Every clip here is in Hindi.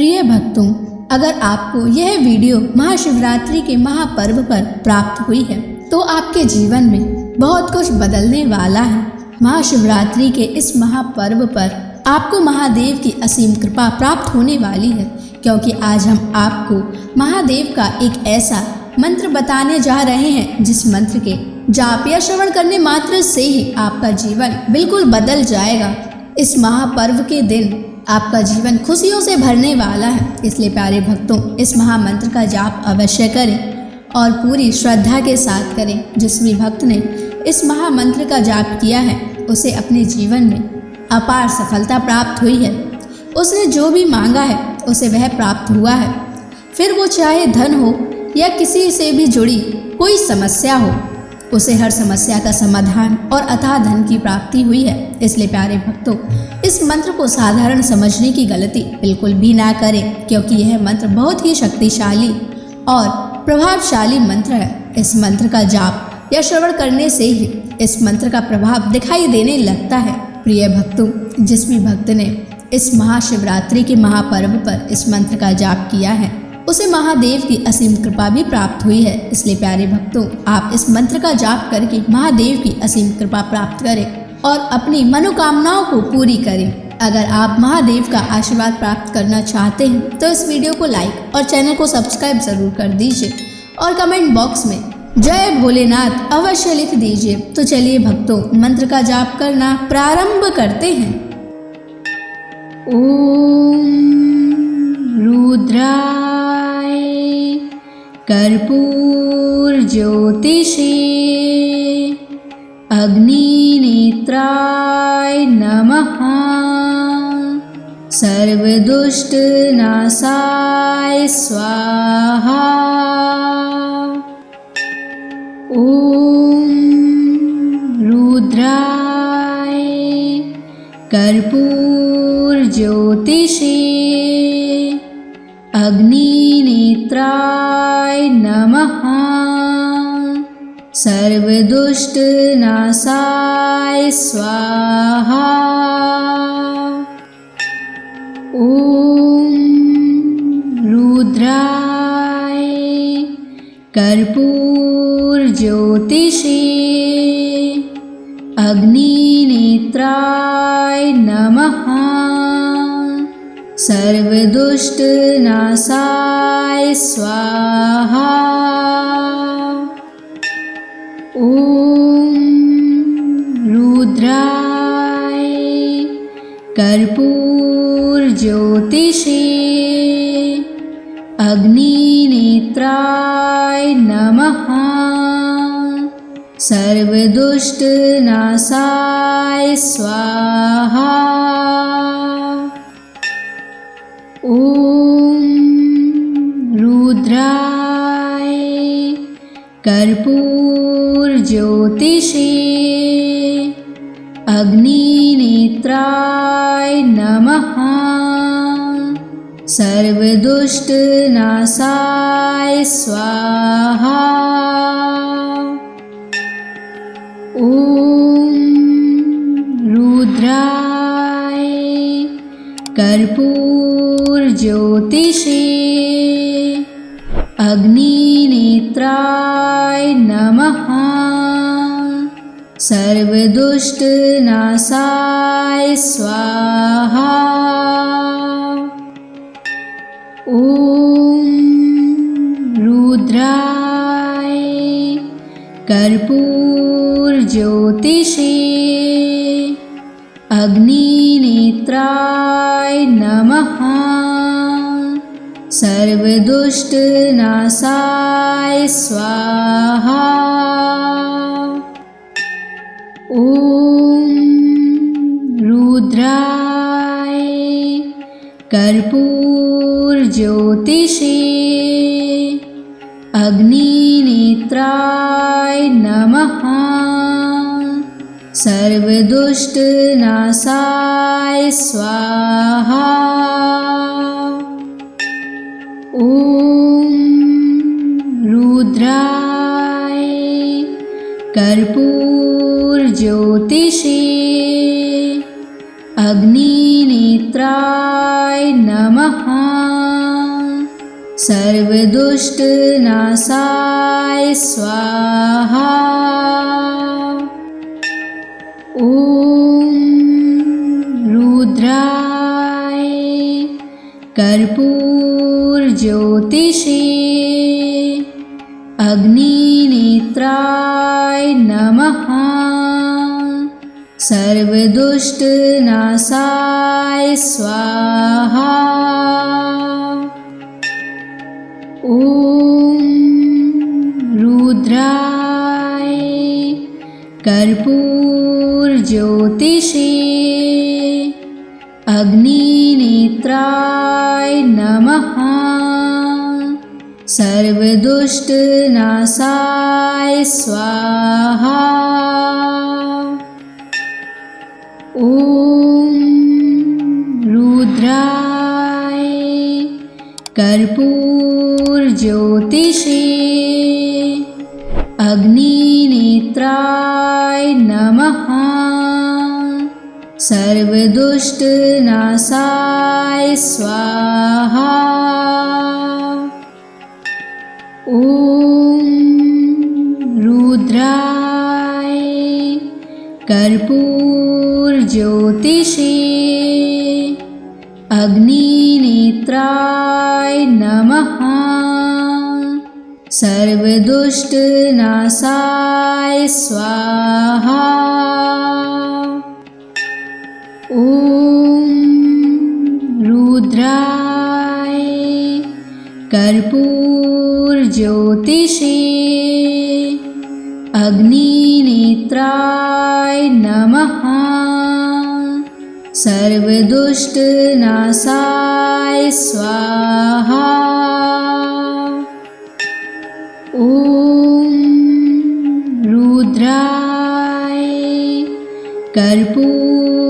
प्रिय भक्तों, अगर आपको यह वीडियो महाशिवरात्रि के महापर्व पर प्राप्त हुई है तो आपके जीवन में बहुत कुछ बदलने वाला है। महाशिवरात्रि के इस महापर्व पर आपको महादेव की असीम कृपा प्राप्त होने वाली है, क्योंकि आज हम आपको महादेव का एक ऐसा मंत्र बताने जा रहे हैं जिस मंत्र के जाप या श्रवण करने मात्र से ही आपका जीवन बिल्कुल बदल जाएगा। इस महापर्व के दिन आपका जीवन खुशियों से भरने वाला है, इसलिए प्यारे भक्तों, इस महामंत्र का जाप अवश्य करें और पूरी श्रद्धा के साथ करें। जिस भी भक्त ने इस महामंत्र का जाप किया है उसे अपने जीवन में अपार सफलता प्राप्त हुई है। उसने जो भी मांगा है उसे वह प्राप्त हुआ है, फिर वो चाहे धन हो या किसी से भी जुड़ी कोई समस्या हो, उसे हर समस्या का समाधान और अथाह धन की प्राप्ति हुई है। इसलिए प्यारे भक्तों, इस मंत्र को साधारण समझने की गलती बिल्कुल भी ना करें, क्योंकि यह मंत्र बहुत ही शक्तिशाली और प्रभावशाली मंत्र है। इस मंत्र का जाप या श्रवण करने से ही इस मंत्र का प्रभाव दिखाई देने लगता है। प्रिय भक्तों, जिस भी भक्त ने इस महाशिवरात्रि के महापर्व पर इस मंत्र का जाप किया है उसे महादेव की असीम कृपा भी प्राप्त हुई है। इसलिए प्यारे भक्तों, आप इस मंत्र का जाप करके महादेव की असीम कृपा प्राप्त करें और अपनी मनोकामनाओं को पूरी करें। अगर आप महादेव का आशीर्वाद प्राप्त करना चाहते हैं तो इस वीडियो को लाइक और चैनल को सब्सक्राइब जरूर कर दीजिए और कमेंट बॉक्स में जय भोलेनाथ अवश्य लिख दीजिए। तो चलिए भक्तों, मंत्र का जाप करना प्रारंभ करते हैं। ओम रुद्राय कर्पूर ज्योतिषे अग्निनेत्राय नमः। सर्वदुष्ट नाशाय स्वाहा। ओम रुद्राय कर्पूर ज्योतिषे अग्निनेत्राय नमः। सर्वदुष्ट नाशाय स्वाहा। ओम रुद्राय कर्पूर ज्योतिषे अग्निनेत्राय नमः। सर्वदुष्ट नाशाय स्वाहा। ओम रुद्राय कर्पूर ज्योतिषे अग्निनेत्राय नमः। सर्वदुष्ट नाशाय स्वाहा। ओम रुद्राय कर्पूर ज्योतिषे अग्निनेत्राय नमः। सर्वदुष्ट नाशाय स्वाहा। ओम रुद्राय कर्पूर ज्योतिषे अग्निनेत्राय नमः। सर्वदुष्ट नाशाय स्वाहा। ओम रुद्राय कर्पूर ज्योतिषे अग्निनेत्राय नमः। सर्वदुष्ट नाशाय स्वाहा। ओम रुद्राय कर्पूर ज्योतिषे अग्निनेत्राय नमः। सर्वदुष्ट नाशाय स्वाहा। ओम रुद्राय कर्पूर ज्योतिषे अग्निनेत्राय नमः। सर्वदुष्टनाशाय स्वाहा। ॐ रुद्राय कर्पूरज्योतिषे अग्निनेत्राय नमः। सर्वदुष्टनाशाय स्वाहा। ॐ रुद्राय कर्पूरज्योतिषे अग्निनेत्राय नमः। सर्वदुष्टनाशाय स्वाहा। ॐ रुद्राय कर्पूरज्योतिषे अग्निनेत्राय नमः। सर्वदुष्टनाशाय स्वाहा। ॐ रुद्राय कर्पूरज्योतिषे अग्निनेत्राय नमः। सर्वदुष्टनाशाय स्वाहा। ॐ रुद्राय कर्पूरज्योतिषे अग्निनेत्राय नमः। सर्वदुष्टनाशाय स्वाहा। ॐ रुद्राय कर्पूरज्योतिषे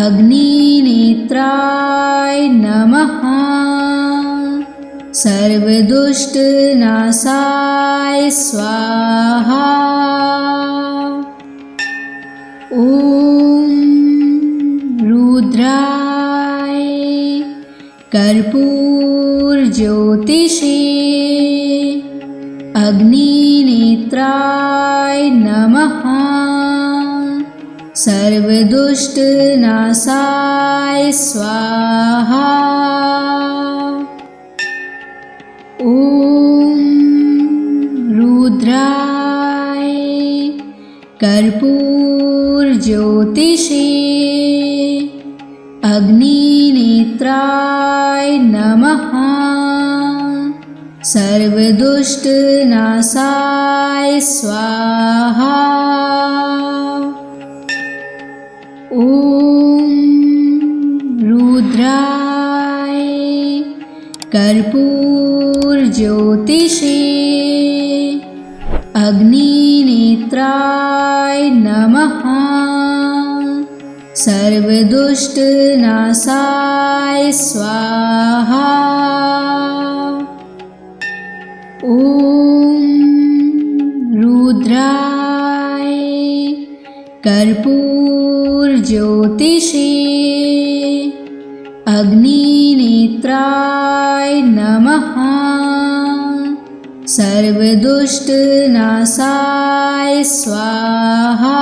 अग्निनेत्राय नमः। सर्वदुष्टनाशाय स्वाहा। ॐ रुद्राय कर्पूरज्योतिषे अग्निनेत्राय नमः। सर्वदुष्टनाशाय स्वाहा। ॐ रुद्राय कर्पूरज्योतिषे अग्निनेत्राय नमः। सर्वदुष्टनाशाय स्वाहा। ॐ रुद्राय कर्पूरज्योतिषे अग्निनेत्राय नमः। सर्वदुष्टनाशाय स्वाहा। ॐ रुद्राय कर्पूरज्योतिषे अग्निनेत्राय नमः। सर्वदुष्टनाशाय स्वाहा।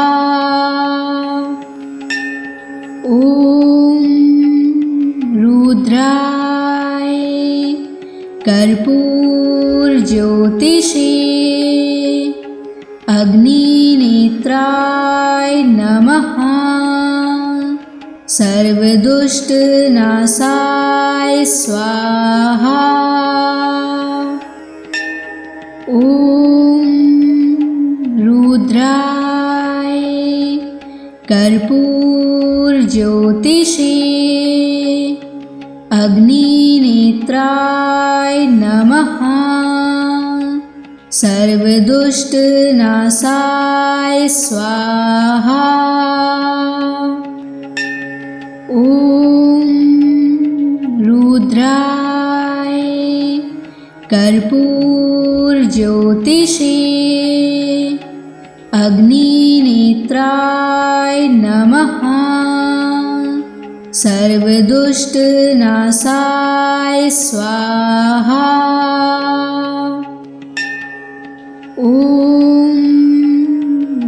ॐ रुद्राय कर्पूरज्योतिषे अग्निनेत्राय नमः। सर्वदुष्टनाशाय स्वाहा। ॐ रुद्राय कर्पूरज्योतिषे अग्निनेत्राय नमः। सर्वदुष्टनाशाय स्वाहा। ॐ रुद्राय कर्पूरज्योतिषे अग्निनेत्राय नमः। सर्वदुष्टनाशाय स्वाहा। ॐ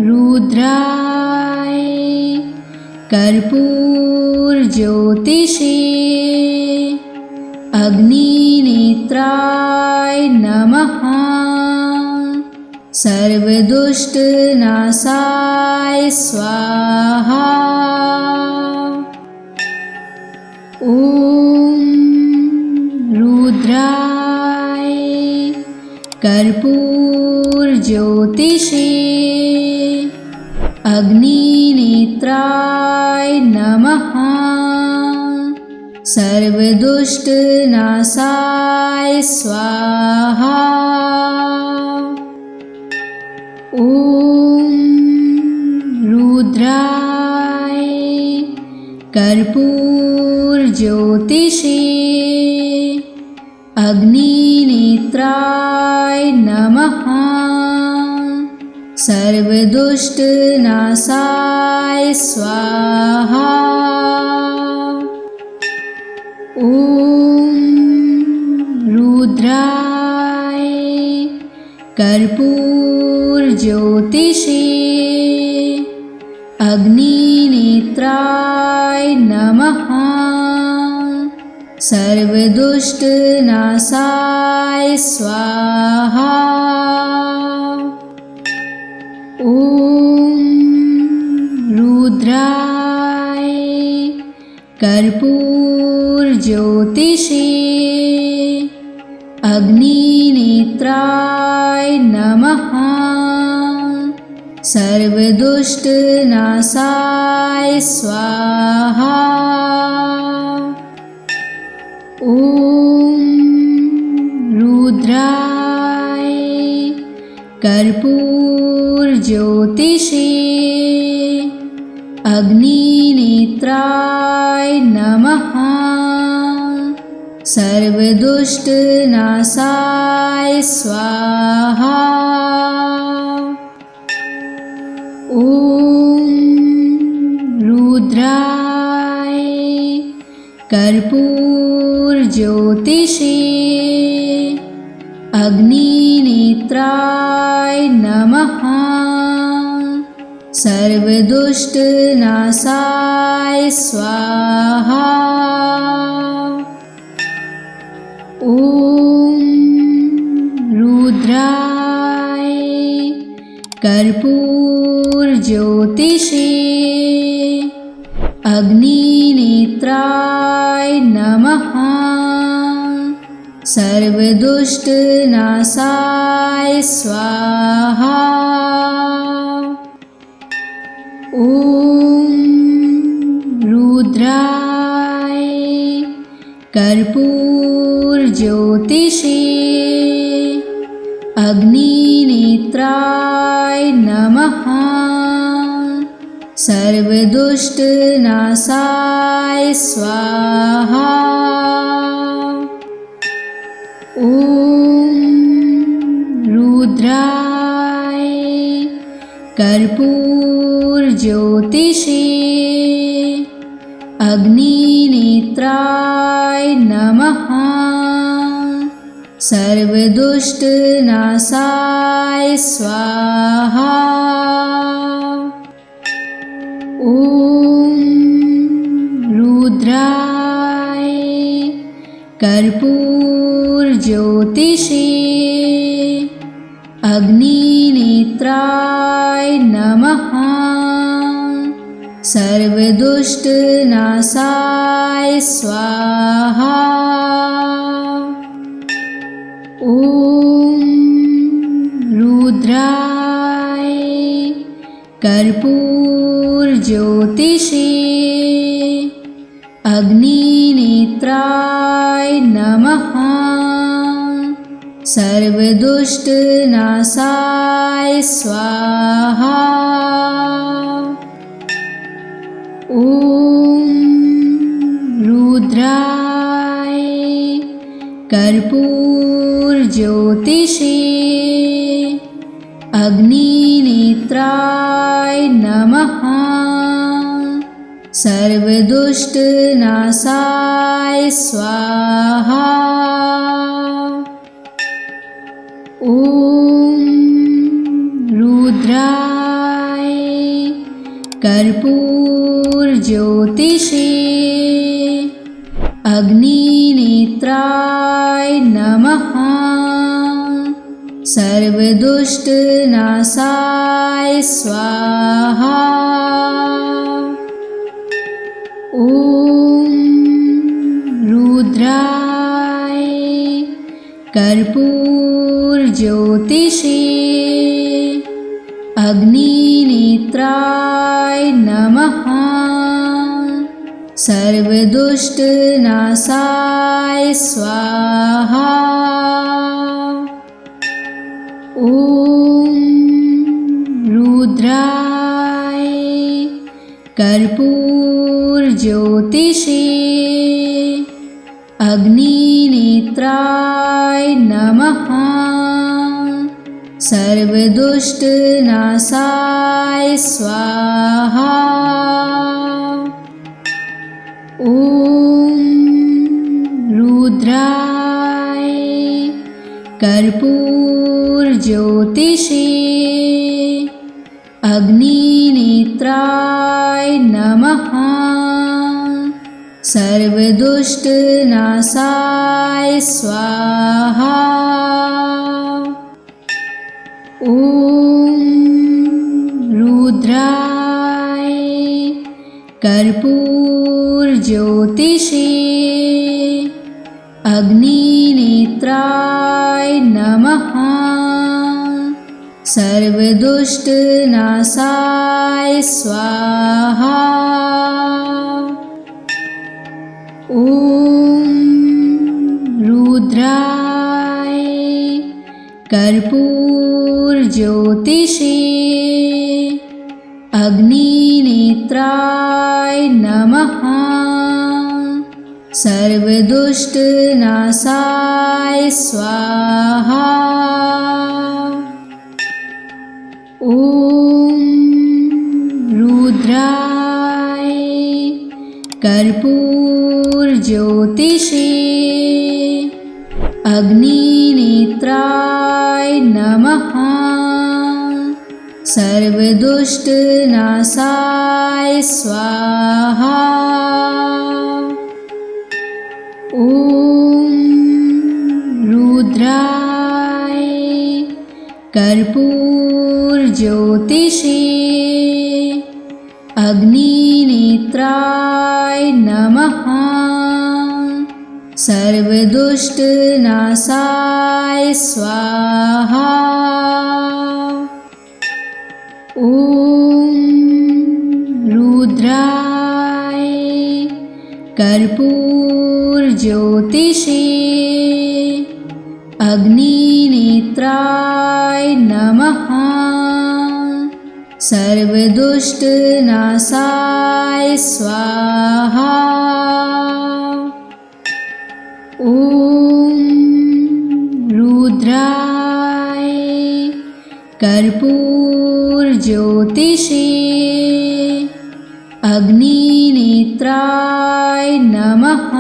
रुद्राय कर्पूरज्योतिषे अग्निनेत्राय नमः। सर्वदुष्टनाशाय स्वाहा। ॐ रुद्राय कर्पूरज्योतिषे अग्निनेत्राय नमः। सर्वदुष्टनाशाय स्वाहा। ॐ रुद्राय कर्पूरज्योतिषे अग्निनेत्राय नमः। सर्वदुष्टनाशाय स्वाहा। ॐ रुद्राय कर्पूरज्योतिषे अग्निनेत्राय नमः। सर्वदुष्टनाशाय स्वाहा। ॐ रुद्राय कर्पूरज्योतिषे अग्निनेत्राय नमः। सर्वदुष्टनाशाय स्वाहा। ॐ रुद्राय कर्पूरज्योतिषे अग्निनेत्राय नमः। सर्वदुष्टनाशाय स्वाहा। ॐ रुद्राय कर्पूरज्योतिषे अग्निनेत्राय नमः। सर्वदुष्टनाशाय स्वाहा। ॐ रुद्राय कर्पूरज्योतिषे अग्निनेत्राय नमः। सर्वदुष्टनाशाय स्वाहा। ॐ रुद्राय कर्पूरज्योतिषे अग्निनेत्राय नमः। सर्वदुष्टनाशाय स्वाहा। ॐ रुद्राय कर्पूरज्योतिषे अग्निनेत्राय नमः। सर्वदुष्टनाशाय स्वाहा। ॐ रुद्राय कर्पूरज्योतिषे अग्निनेत्राय नमः। सर्वदुष्टनाशाय स्वाहा। ॐ रुद्राय कर्पूरज्योतिषे अग्निनेत्राय नमः। सर्वदुष्टनाशाय स्वाहा। ॐ रुद्राय कर्पूरज्योतिषे अग्निनेत्राय नमः। सर्वदुष्टनाशाय स्वाहा। ॐ रुद्राय कर्पूरज्योतिषे अग्निनेत्राय नमः। सर्वदुष्टनाशाय स्वाहा। ॐ रुद्राय कर्पूरज्योतिषे अग्निनेत्राय नमः। सर्वदुष्टनाशाय स्वाहा। ॐ रुद्राय कर्पूरज्योतिषे अग्निनेत्राय नमः। सर्वदुष्टनाशाय स्वाहा। ॐ रुद्राय कर्पूरज्योतिषे अग्निनेत्राय नमः। सर्वदुष्टनाशाय स्वाहा। ॐ रुद्राय कर्पूरज्योतिषे अग्निनेत्राय नमः। सर्वदुष्टनाशाय स्वाहा। ॐ रुद्राय कर्पूरज्योतिषे अग्निनेत्राय नमः। सर्वदुष्टनाशाय स्वाहा। ॐ रुद्राय कर्पूरज्योतिषे अग्निनेत्राय नमः। सर्वदुष्टनाशाय स्वाहा। ॐ रुद्राय कर्पूरज्योतिषे अग्निनेत्राय नमः। सर्वदुष्टनाशाय स्वाहा। ॐ रुद्राय कर्पूरज्योतिषे अग्निनेत्राय नमः। सर्वदुष्टनाशाय स्वाहा। ॐ रुद्राय कर्पूरज्योतिषे अग्निनेत्राय नमः।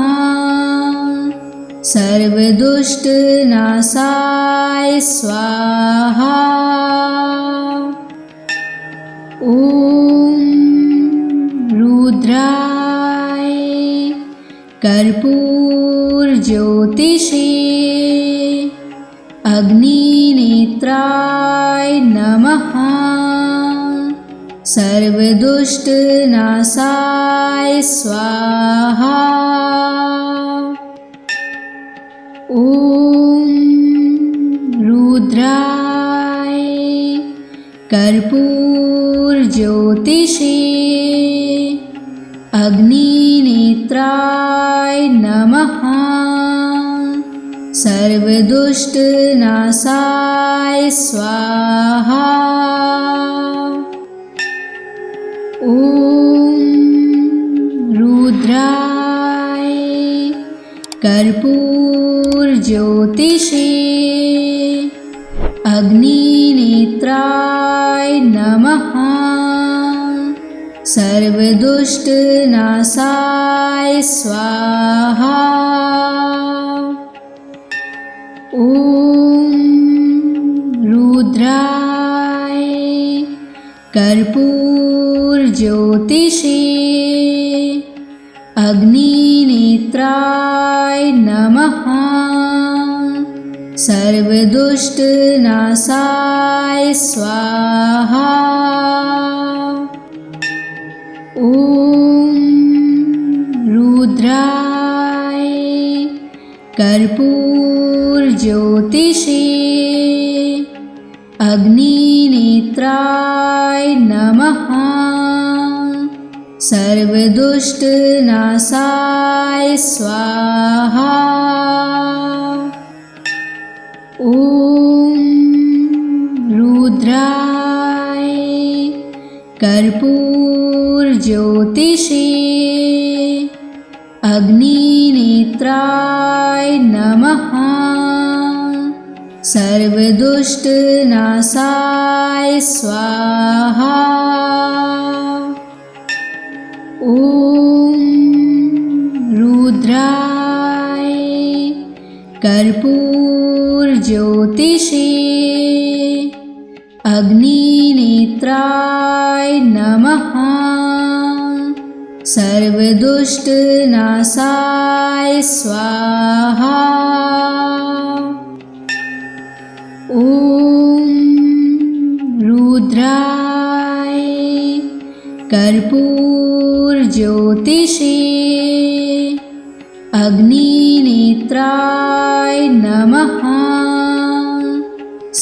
सर्वदुष्टनाशाय स्वाहा। ॐ रुद्राय कर्पूरज्योतिषे अग्निनेत्राय नमः। सर्वदुष्टनाशाय स्वाहा। ॐ रुद्राय कर्पूरज्योतिषे अग्निनेत्राय नमः। सर्वदुष्टनाशाय स्वाहा। ॐ रुद्राय कर्पूरज्योतिषे अग्निनेत्राय नमः। सर्वदुष्टनाशाय स्वाहा। ॐ रुद्राय कर्पूरज्योतिषे अग्निनेत्राय नमः। सर्वदुष्टनाशाय स्वाहा। ॐ रुद्राय कर्पूरज्योतिषे अग्निनेत्राय नमः। सर्वदुष्टनाशाय स्वाहा। ॐ रुद्राय कर्पूरज्योतिषे अग्निनेत्राय नमः। सर्वदुष्टनाशाय स्वाहा। ॐ रुद्राय कर्पूरज्योतिषे अग्निनेत्राय नमः। सर्वदुष्टनाशाय स्वाहा। ॐ रुद्राय कर्पूरज्योतिषे अग्निनेत्राय नमः।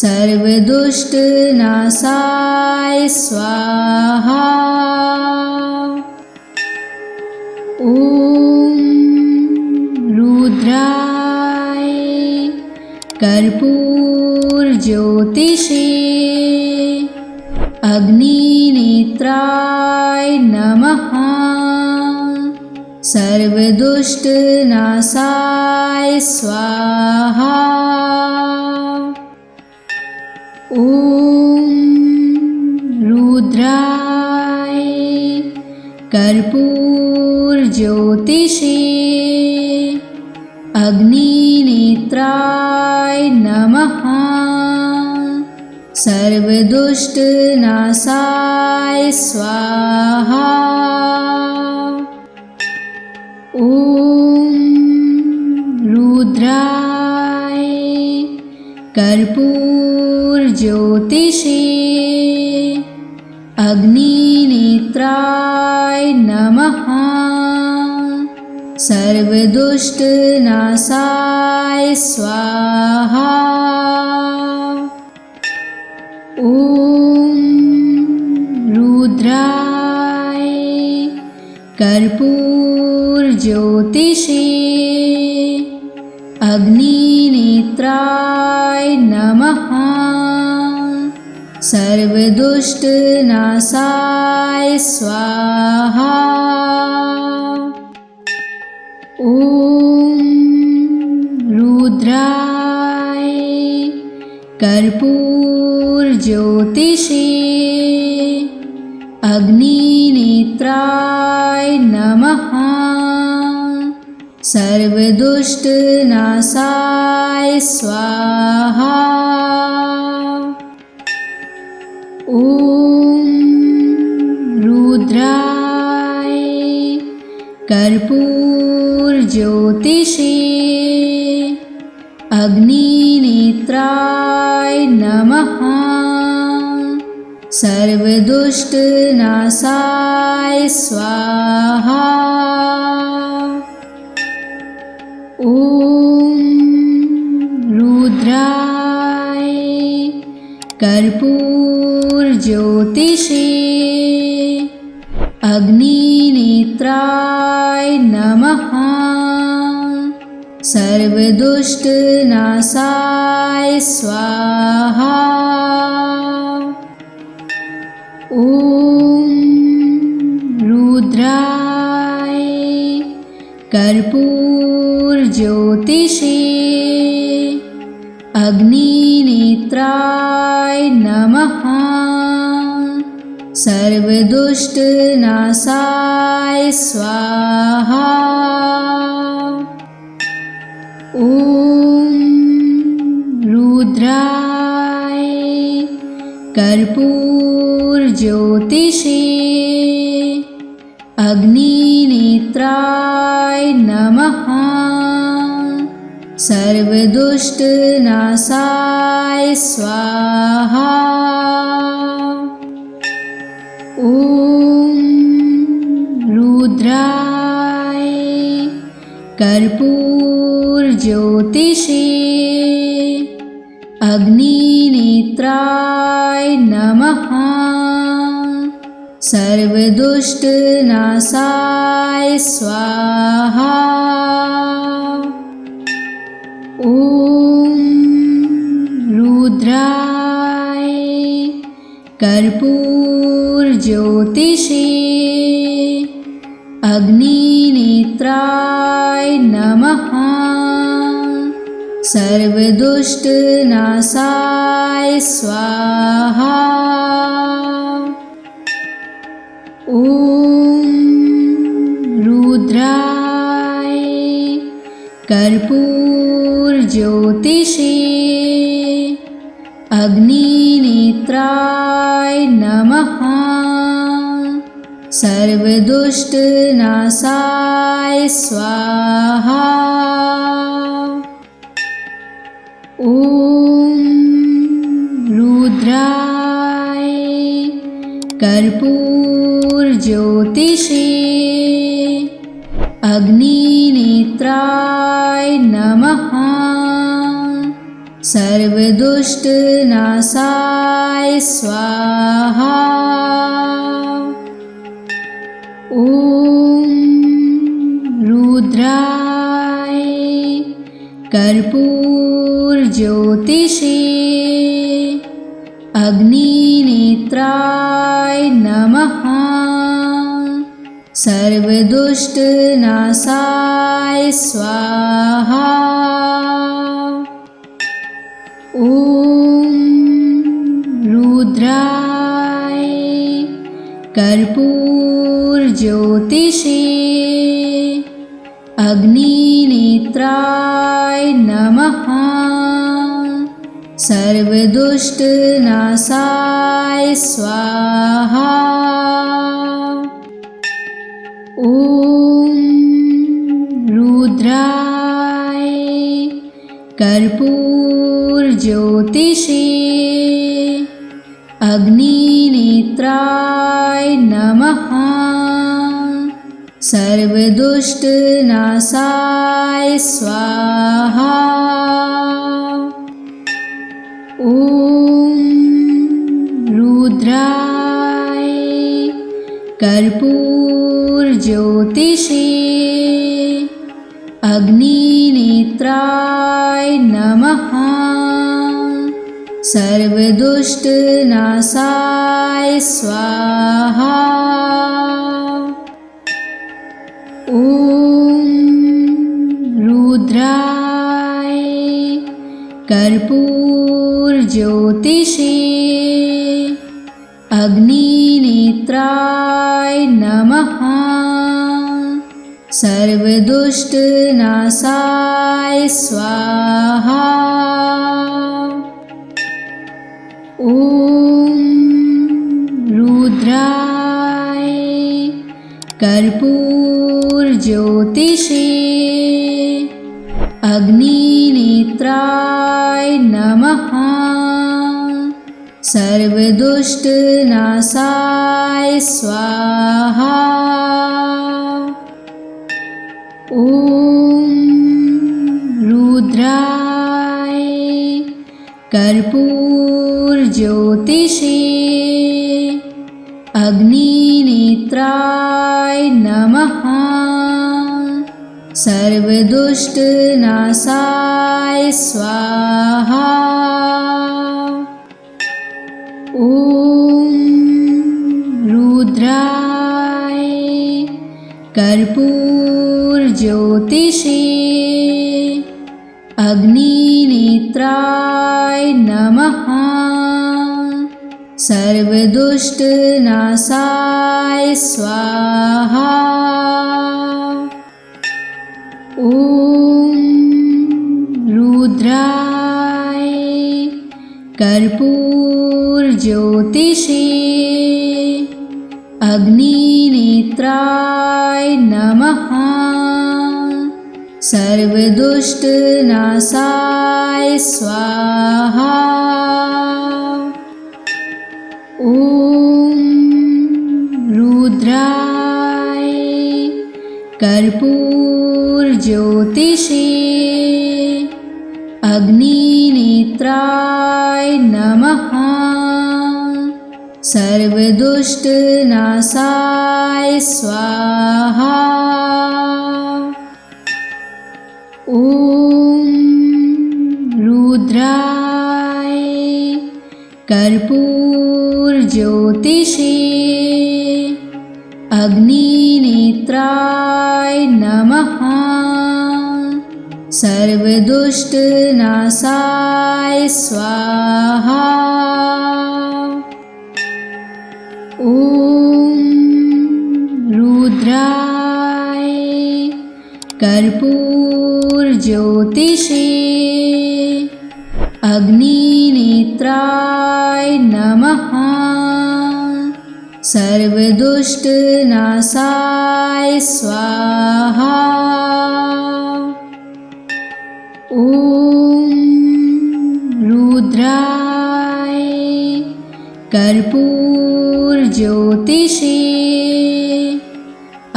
सर्वदुष्टनाशाय स्वाहा। ॐ रुद्राय कर्पूरज्योतिषे अग्निनेत्राय नमः। सर्वदुष्टनाशाय स्वाहा। ॐ रुद्राय कर्पूरज्योतिषे अग्निनेत्राय नमः। सर्वदुष्टनाशाय स्वाहा। ॐ रुद्राय कर्पूरज्योतिषे अग्निनेत्राय नमः। सर्वदुष्टनाशाय स्वाहा। ॐ रुद्राय कर्पूरज्योतिषे अग्निनेत्राय नमः। सर्वदुष्टनाशाय स्वाहा। ॐ रुद्राय कर्पूरज्योतिषे अग्निनेत्राय नमः। सर्वदुष्टनाशाय स्वाहा। ॐ रुद्राय कर्पूरज्योतिषे अग्निनेत्राय नमः। सर्वदुष्टनाशाय स्वाहा। ॐ रुद्राय कर्पूरज्योतिषे अग्निनेत्राय नमः। सर्वदुष्टनाशाय स्वाहा। ॐ रुद्राय कर्पूरज्योतिषे अग्निनेत्राय नमः। सर्वदुष्टनाशाय स्वाहा। ॐ रुद्राय कर्पूरज्योतिषे अग्निनेत्राय नमः। सर्वदुष्टनाशाय स्वाहा। ॐ रुद्राय कर्पूरज्योतिषे अग्निनेत्राय नमः। सर्वदुष्टनाशाय स्वाहा। ॐ रुद्राय कर्पूरज्योतिषे अग्निनेत्राय नमः। सर्वदुष्टनाशाय स्वाहा। ॐ रुद्राय कर्पूरज्योतिषे अग्निनेत्राय नमः। सर्वदुष्टनाशाय स्वाहा। ॐ रुद्राय कर्पूरज्योतिषे अग्निनेत्राय नमः। सर्वदुष्टनाशाय स्वाहा। ॐ रुद्राय कर्पूरज्योतिषे अग्निनेत्राय नमः। सर्वदुष्टनाशाय स्वाहा। ॐ रुद्राय कर्पूरज्योतिषे अग्निनेत्राय नमः। सर्वदुष्टनाशाय स्वाहा। ॐ रुद्राय कर्पूरज्योतिषे अग्निनेत्राय नमः। सर्वदुष्टनाशाय स्वाहा। ॐ रुद्राय कर्पूरज्योतिषे अग्निनेत्राय नमः। सर्वदुष्टनाशाय स्वाहा। ॐ रुद्राय कर्पूरज्योतिषे अग्निनेत्राय नमः। सर्वदुष्टनाशाय स्वाहा। ॐ रुद्राय कर्पूरज्योतिषे अग्निनेत्राय नमः। सर्वदुष्टनाशाय स्वाहा। ॐ रुद्राय कर्पूरज्योतिषे अग्निनेत्राय नमः। सर्वदुष्टनाशाय स्वाहा। ॐ रुद्राय कर्पूरज्योतिषे अग्निनेत्राय नमः। सर्वदुष्टनाशाय स्वाहा। ॐ रुद्राय कर्पूरज्योतिषे अग्निनेत्राय नमः। सर्वदुष्टनाशाय स्वाहा। ॐ रुद्राय कर्पूरज्योतिषे अग्निनेत्राय नमः। सर्वदुष्टनाशाय स्वाहा। ॐ रुद्राय कर्पूरज्योतिषे अग्निनेत्राय नमः। सर्वदुष्टनाशाय स्वाहा। ॐ रुद्राय कर्पूरज्योतिषे अग्निनेत्राय नमः। सर्वदुष्टनाशाय स्वाहा। ॐ रुद्राय कर्पूरज्योतिषे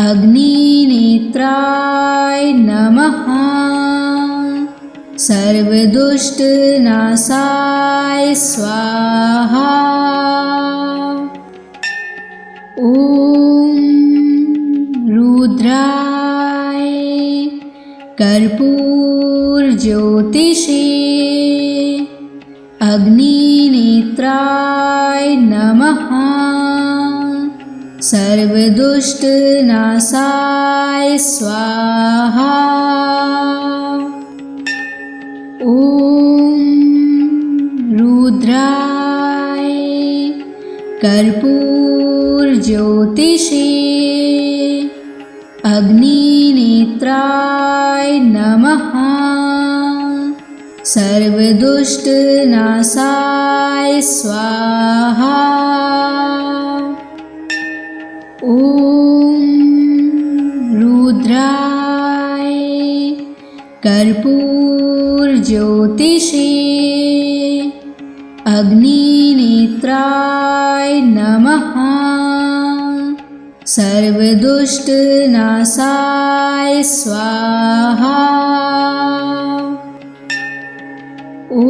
अग्निनेत्राय नमः। सर्वदुष्टनाशाय स्वाहा। ॐ रुद्राय कर्पूरज्योतिषे अग्निनेत्राय नमः। सर्वदुष्टनाशाय स्वाहा। ॐ रुद्राय कर्पूरज्योतिषे अग्निनेत्राय नमः। सर्वदुष्टनाशाय स्वाहा। ॐ रुद्राय कर्पूरज्योतिषे अग्निनेत्राय नमः। सर्वदुष्टनाशाय स्वाहा। ॐ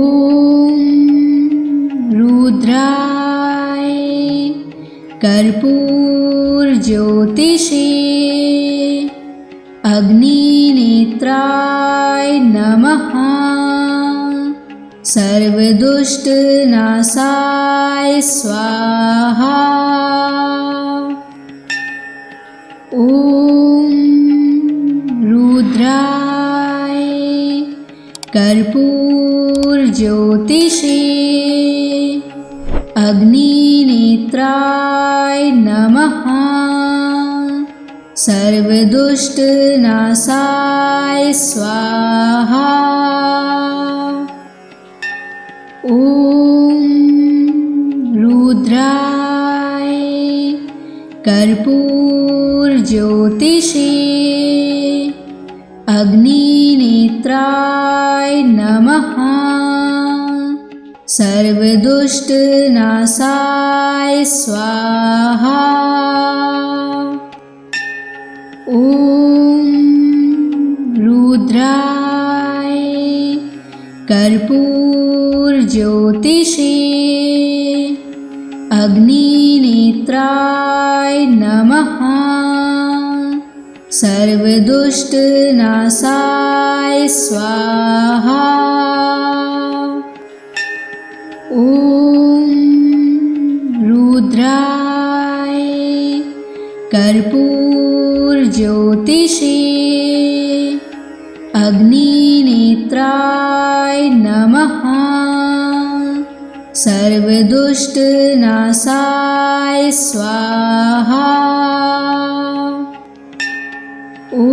रुद्राय कर्पूरज्योतिषे अग्निनेत्राय नमः। सर्वदुष्टनाशाय स्वाहा। ॐ रुद्राय कर्पूरज्योतिषे अग्निनेत्राय नमः। सर्वदुष्टनाशाय स्वाहा। ॐ रुद्राय कर्पूरज्योतिषे अग्निनेत्राय नमः। सर्वदुष्टनाशाय स्वाहा। ॐ रुद्राय कर्पूरज्योतिषे अग्निनेत्राय नमः। सर्वदुष्टनाशाय स्वाहा। ॐ रुद्राय कर्पूरज्योतिषे अग्निनेत्राय नमः। सर्वदुष्टनाशाय स्वाहा। ॐ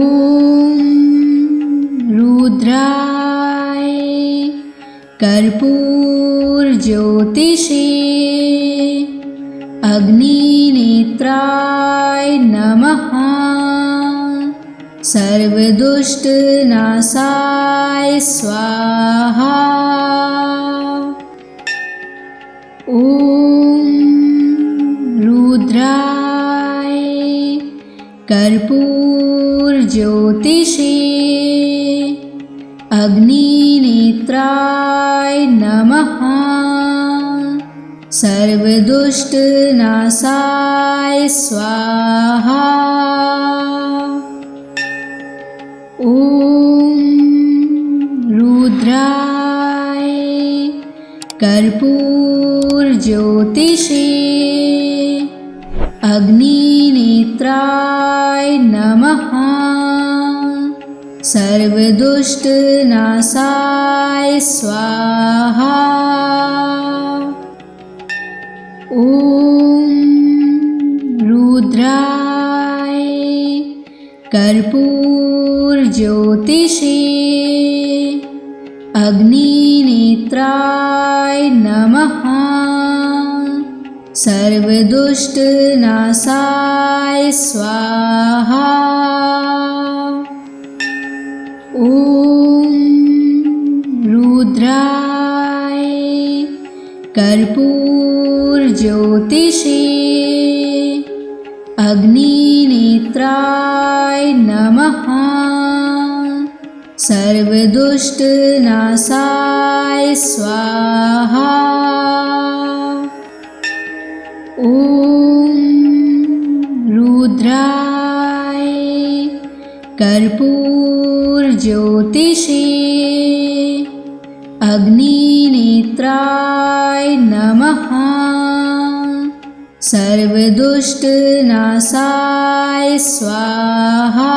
रुद्राय कर्पूरज्योतिषे अग्निनेत्राय नमः। सर्वदुष्टनाशाय स्वाहा। ॐ रुद्राय कर्पूरज्योतिषे अग्निनेत्राय नमः। सर्वदुष्टनाशाय स्वाहा। ॐ रुद्राय कर्पूरज्योतिषे अग्निनेत्राय नमः। सर्वदुष्टनाशाय स्वाहा। ॐ रुद्राय कर्पूरज्योतिषे अग्निनेत्राय नमः। सर्वदुष्टनाशाय स्वाहा। ॐ रुद्राय कर्पूरज्योतिषे अग्निनेत्राय नमः। सर्वदुष्टनाशाय स्वाहा। ॐ रुद्राय कर्पूरज्योतिषे अग्निनेत्राय नमः। सर्वदुष्टनाशाय स्वाहा।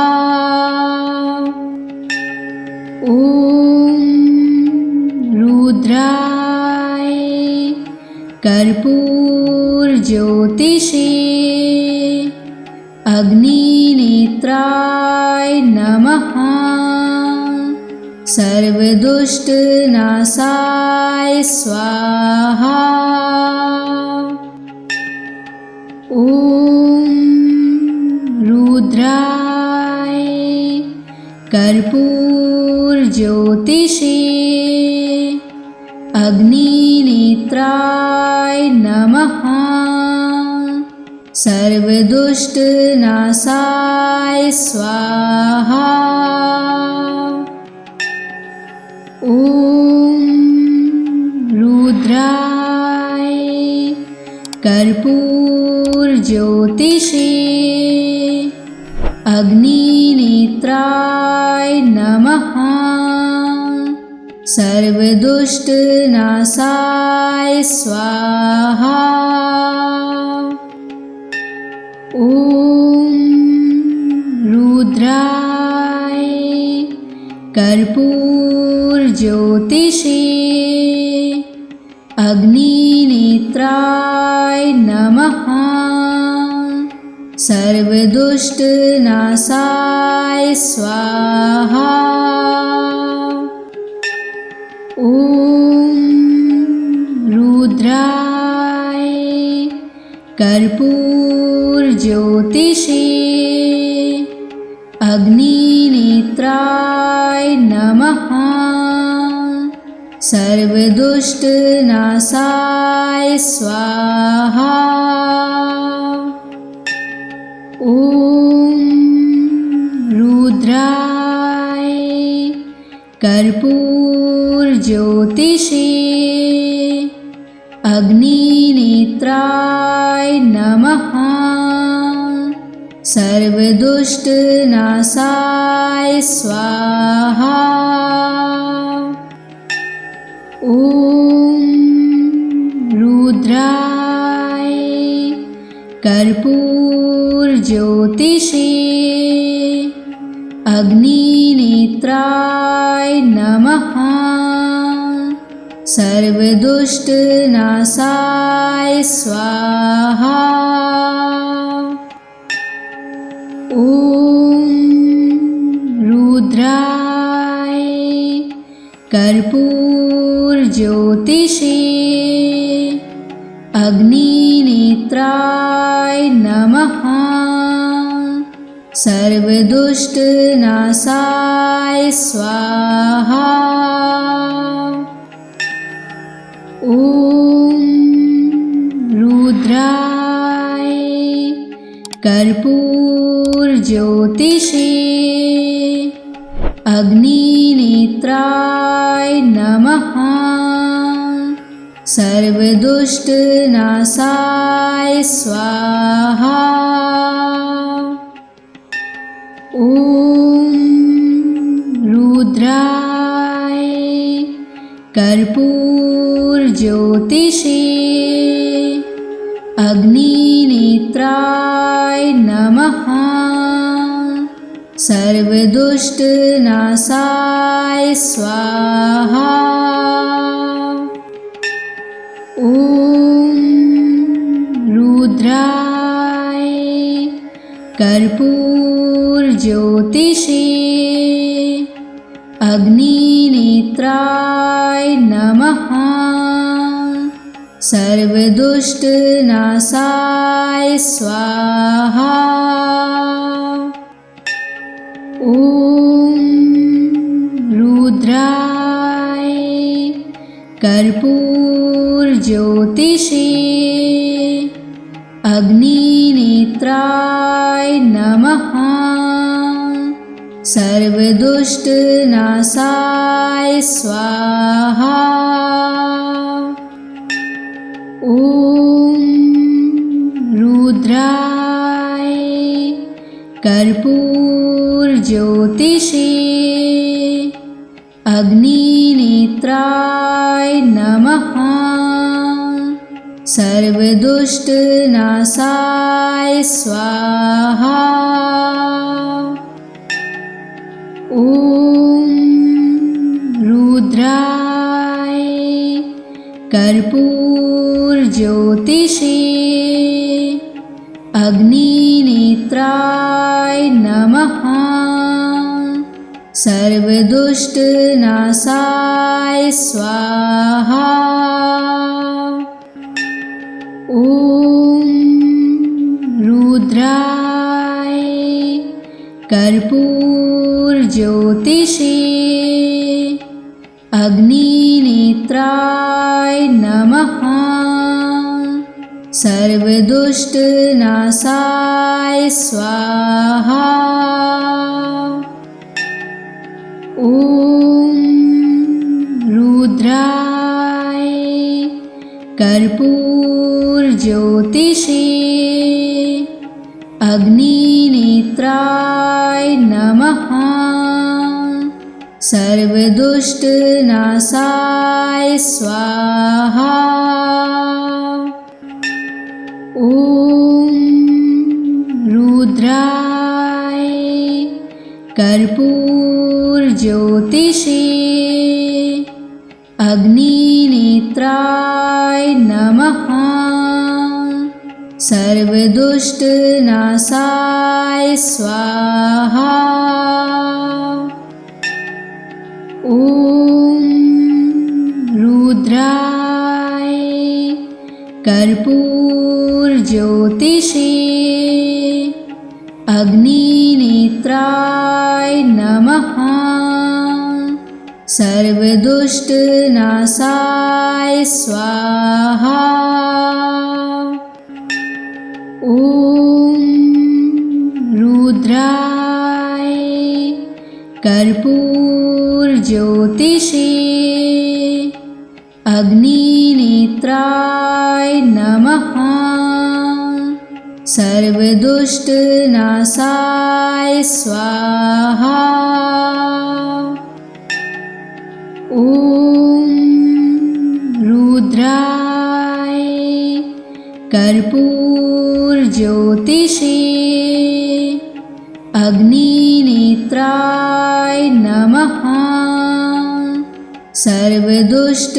ॐ रुद्राय कर्पूरज्योतिषे अग्निनेत्राय नमः। सर्वदुष्टनाशाय स्वाहा। ॐ रुद्राय कर्पूरज्योतिषे अग्निनेत्राय नमः। सर्वदुष्टनाशाय स्वाहा। ॐ रुद्राय कर्पूरज्योतिषे अग्निनेत्राय नमः। सर्वदुष्टनाशाय स्वाहा। ॐ रुद्राय कर्पूरज्योतिषे अग्निनेत्राय नमः। सर्वदुष्टनाशाय स्वाहा। ॐ रुद्राय कर्पूरज्योतिषे अग्निनेत्राय नमः। सर्वदुष्टनाशाय स्वाहा। ॐ रुद्राय कर्पूरज्योतिषे अग्निनेत्राय नमः। सर्वदुष्टनाशाय स्वाहा। ॐ रुद्राय कर्पूरज्योतिषे अग्निनेत्राय नमः। सर्वदुष्टनाशाय स्वाहा। ॐ रुद्राय कर्पूरज्योतिषे अग्निनेत्राय नमः। सर्वदुष्टनाशाय स्वाहा। ॐ रुद्राय कर्पूरज्योतिषे अग्निनेत्राय नमः। सर्वदुष्टनाशाय स्वाहा। ॐ रुद्राय कर्पूरज्योतिषे अग्निनेत्राय नमः। सर्वदुष्टनाशाय स्वाहा। ॐ रुद्राय कर्पूरज्योतिषे अग्निनेत्राय नमः। सर्वदुष्टनाशाय स्वाहा। ॐ रुद्राय कर्पूरज्योतिषे अग्निनेत्राय नमः। सर्वदुष्टनाशाय स्वाहा। ॐ रुद्राय कर्पूरज्योतिषे अग्निनेत्राय नमः। सर्वदुष्टनाशाय स्वाहा। ॐ रुद्राय कर्पूरज्योतिषे अग्निनेत्राय नमः। सर्वदुष्टनाशाय स्वाहा। ॐ रुद्राय कर्पूरज्योतिषे अग्निनेत्राय नमः। सर्वदुष्टनाशाय स्वाहा। ॐ रुद्राय कर्पूरज्योतिषे अग्निनेत्राय नमः। सर्वदुष्टनाशाय स्वाहा। ॐ रुद्राय कर्पूरज्योतिषे अग्निनेत्राय नमः। सर्वदुष्टनाशाय स्वाहा। ॐ रुद्राय कर्पूरज्योतिषे अग्निनेत्राय नमः। सर्वदुष्टनाशाय स्वाहा। ॐ रुद्राय कर्पूरज्योतिषे अग्निनेत्राय नमः। सर्वदुष्टनाशाय स्वाहा। ॐ रुद्राय कर्पूरज्योतिषे अग्निनेत्राय नमः। सर्वदुष्टनाशाय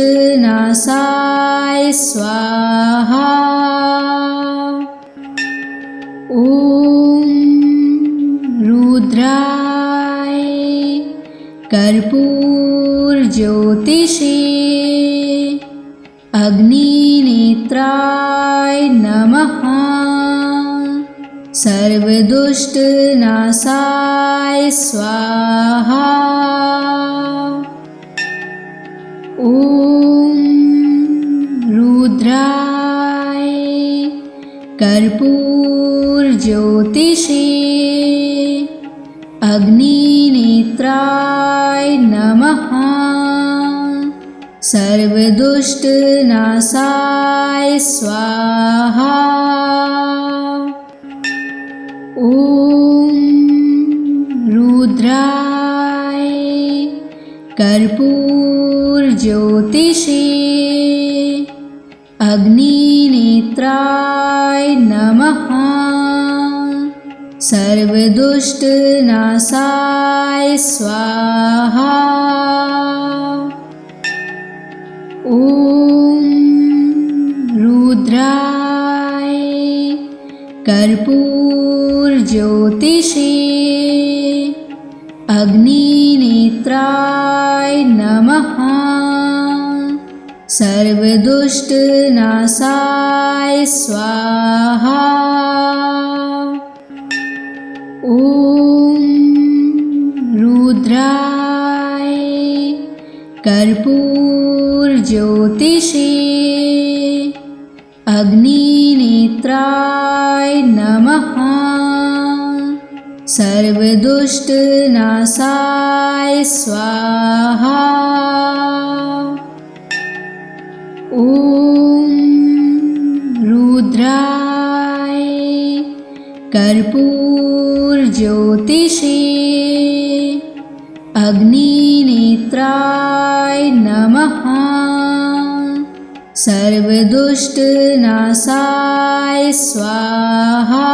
स्वाहा। ॐ रुद्राय कर्पूरज्योतिषे अग्निनेत्राय नमः। सर्वदुष्टनाशाय स्वाहा। ॐ रुद्राय कर्पूरज्योतिषे अग्निनेत्राय नमः। सर्वदुष्टनाशाय स्वाहा। ॐ रुद्राय कर्पूरज्योतिषे अग्निनेत्राय नमः। सर्वदुष्टनाशाय स्वाहा। ॐ रुद्राय कर्पूरज्योतिषे अग्निनेत्राय नमः। सर्वदुष्टनाशाय स्वाहा। ॐ रुद्राय कर्पूरज्योतिषे अग्निनेत्राय नमः। सर्वदुष्टनाशाय स्वाहा। ॐ रुद्राय कर्पूरज्योतिषे अग्निनेत्राय नमः। सर्वदुष्टनाशाय स्वाहा।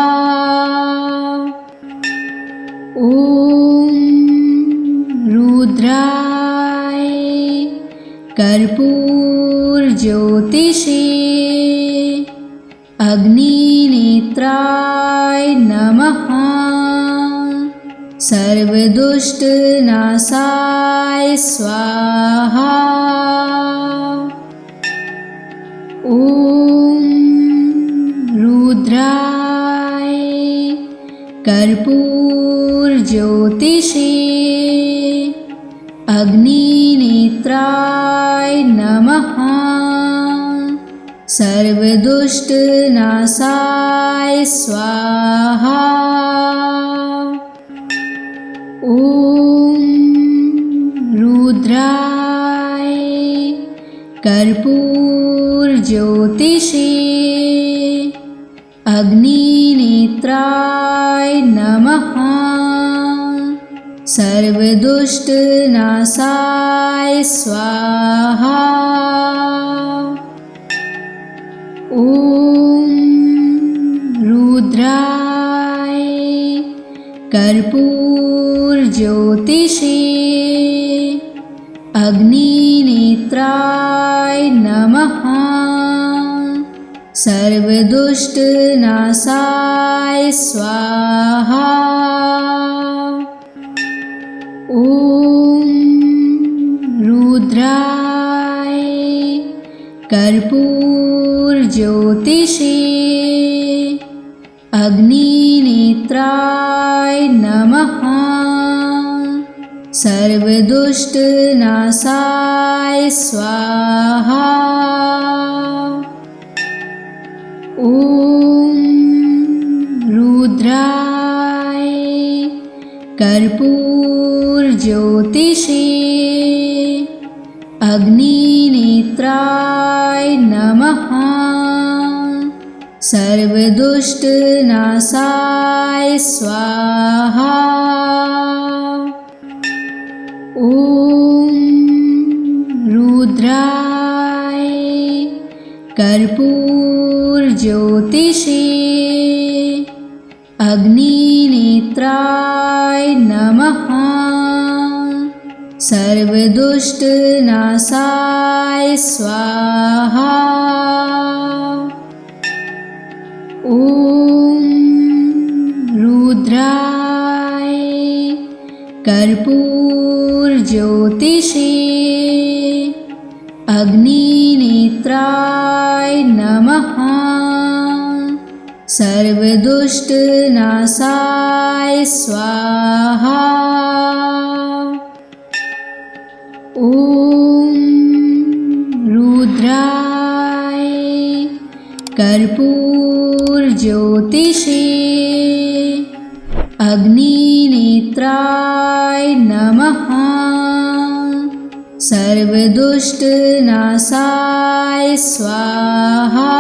ॐ रुद्राय कर्पूरज्योतिषे अग्निनेत्राय नमः। सर्वदुष्टनाशाय स्वाहा। ॐ रुद्राय कर्पूरज्योतिषे अग्निनेत्राय नमः। सर्वदुष्टनाशाय स्वाहा। ॐ रुद्राय कर्पूरज्योतिषे अग्निनेत्राय नमः। सर्वदुष्टनाशाय स्वाहा। ॐ रुद्राय कर्पूरज्योतिषे अग्निनेत्राय नमः। सर्वदुष्टनाशाय स्वाहा। ॐ रुद्राय कर्पूरज्योतिषे अग्निनेत्राय नमः। सर्वदुष्टनाशाय स्वाहा। ॐ रुद्राय कर्पूरज्योतिषे अग्निनेत्राय नमः। सर्वदुष्टनाशाय स्वाहा। ॐ रुद्राय कर्पूरज्योतिषे अग्निनेत्राय नमः। सर्वदुष्टनाशाय स्वाहा। ॐ रुद्राय कर्पूरज्योतिषे अग्निनेत्राय नमः। सर्वदुष्टनाशाय स्वाहा। ॐ रुद्राय कर्पूरज्योतिषे अग्निनेत्राय नमः। सर्वदुष्टनाशाय स्वाहा।